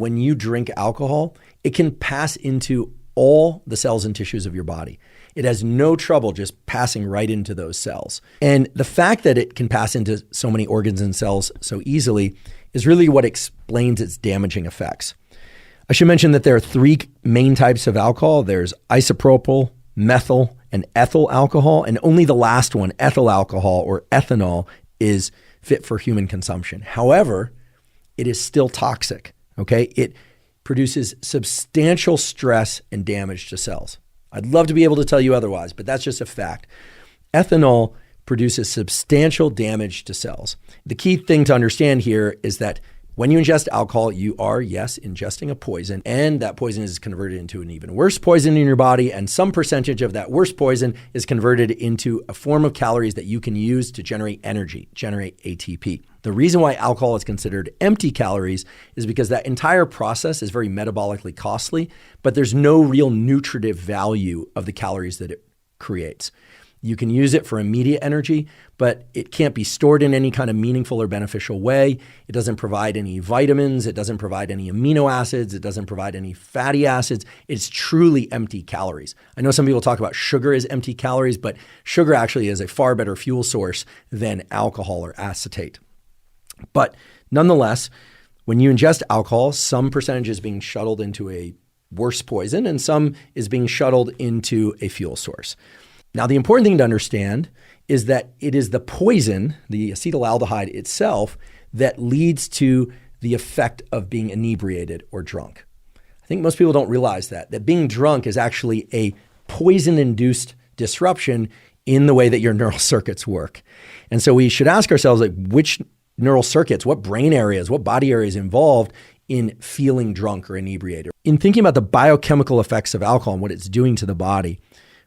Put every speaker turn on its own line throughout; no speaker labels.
when you drink alcohol, it can pass into all the cells and tissues of your body. It has no trouble just passing right into those cells. And the fact that it can pass into so many organs and cells so easily is really what explains its damaging effects. I should mention that there are three main types of alcohol. There's isopropyl, methyl, and ethyl alcohol, and only the last one, ethyl alcohol or ethanol, is fit for human consumption. However, it is still toxic, okay? It produces substantial stress and damage to cells. I'd love to be able to tell you otherwise, but that's just a fact. Ethanol produces substantial damage to cells. The key thing to understand here is that when you ingest alcohol, you are, yes, ingesting a poison, and that poison is converted into an even worse poison in your body, and some percentage of that worse poison is converted into a form of calories that you can use to generate energy, generate ATP. The reason why alcohol is considered empty calories is because that entire process is very metabolically costly, but there's no real nutritive value of the calories that it creates. You can use it for immediate energy, but it can't be stored in any kind of meaningful or beneficial way. It doesn't provide any vitamins. It doesn't provide any amino acids. It doesn't provide any fatty acids. It's truly empty calories. I know some people talk about sugar as empty calories, but sugar actually is a far better fuel source than alcohol or acetate. But nonetheless, when you ingest alcohol, some percentage is being shuttled into a worse poison and some is being shuttled into a fuel source. Now, the important thing to understand is that it is the poison, the acetaldehyde itself, that leads to the effect of being inebriated or drunk. I think most people don't realize that being drunk is actually a poison-induced disruption in the way that your neural circuits work. And so we should ask ourselves, like, which neural circuits, what brain areas, what body areas involved in feeling drunk or inebriated? In thinking about the biochemical effects of alcohol and what it's doing to the body,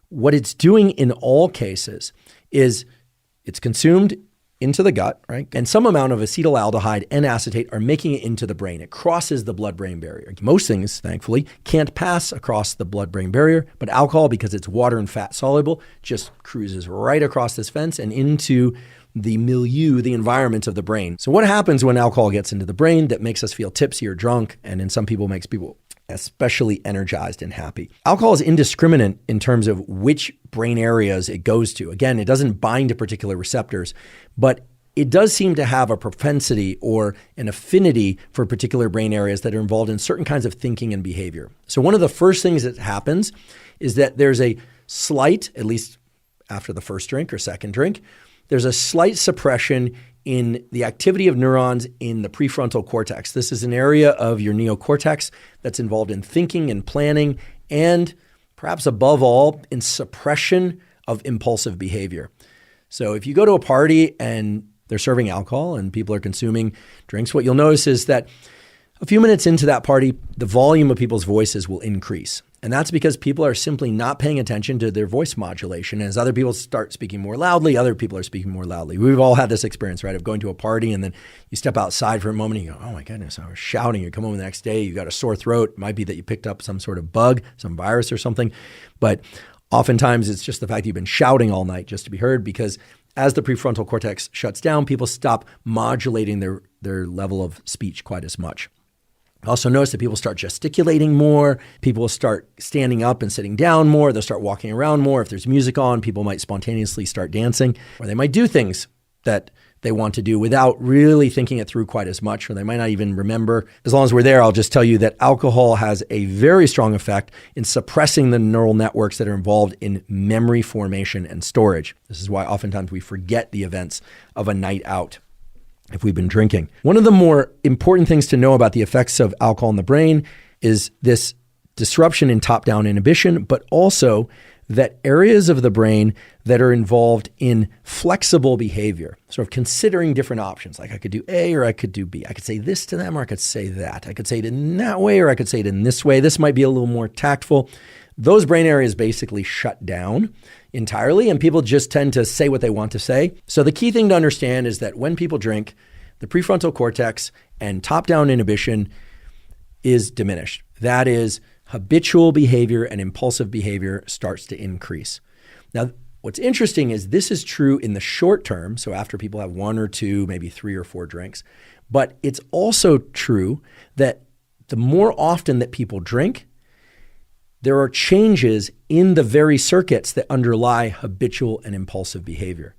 what it's doing in all cases is it's consumed into the gut, right? And some amount of acetaldehyde and acetate are making it into the brain. It crosses the blood-brain barrier. Most things, thankfully, can't pass across the blood-brain barrier, but alcohol, because it's water and fat soluble, just cruises right across this fence and into the milieu, the environment of the brain. So what happens when alcohol gets into the brain that makes us feel tipsy or drunk, and in some people makes people especially energized and happy? Alcohol is indiscriminate in terms of which brain areas it goes to. Again, it doesn't bind to particular receptors, but it does seem to have a propensity or an affinity for particular brain areas that are involved in certain kinds of thinking and behavior. So one of the first things that happens is that there's a slight, at least after the first drink or second drink, there's a slight suppression in the activity of neurons in the prefrontal cortex. This is an area of your neocortex that's involved in thinking and planning, and perhaps above all, in suppression of impulsive behavior. So if you go to a party and they're serving alcohol and people are consuming drinks, what you'll notice is that a few minutes into that party, the volume of people's voices will increase. And that's because people are simply not paying attention to their voice modulation. As other people start speaking more loudly, other people are speaking more loudly. We've all had this experience, right, of going to a party and then you step outside for a moment and you go, oh my goodness, I was shouting. You come home the next day, you got a sore throat. It might be that you picked up some sort of bug, some virus or something. But oftentimes it's just the fact that you've been shouting all night just to be heard, because as the prefrontal cortex shuts down, people stop modulating their level of speech quite as much. Also notice that people start gesticulating more, people start standing up and sitting down more, they'll start walking around more. If there's music on, people might spontaneously start dancing, or they might do things that they want to do without really thinking it through quite as much, or they might not even remember. As long as we're there, I'll just tell you that alcohol has a very strong effect in suppressing the neural networks that are involved in memory formation and storage. This is why oftentimes we forget the events of a night out if we've been drinking. One of the more important things to know about the effects of alcohol in the brain is this disruption in top-down inhibition, but also that areas of the brain that are involved in flexible behavior, sort of considering different options, like I could do A or I could do B. I could say this to them or I could say that. I could say it in that way or I could say it in this way. This might be a little more tactful. Those brain areas basically shut down entirely, and people just tend to say what they want to say. So the key thing to understand is that when people drink, the prefrontal cortex and top-down inhibition is diminished. That is, habitual behavior and impulsive behavior starts to increase. Now, what's interesting is this is true in the short term, so after people have one or two, maybe 3 or 4 drinks, but it's also true that the more often that people drink, there are changes in the very circuits that underlie habitual and impulsive behavior.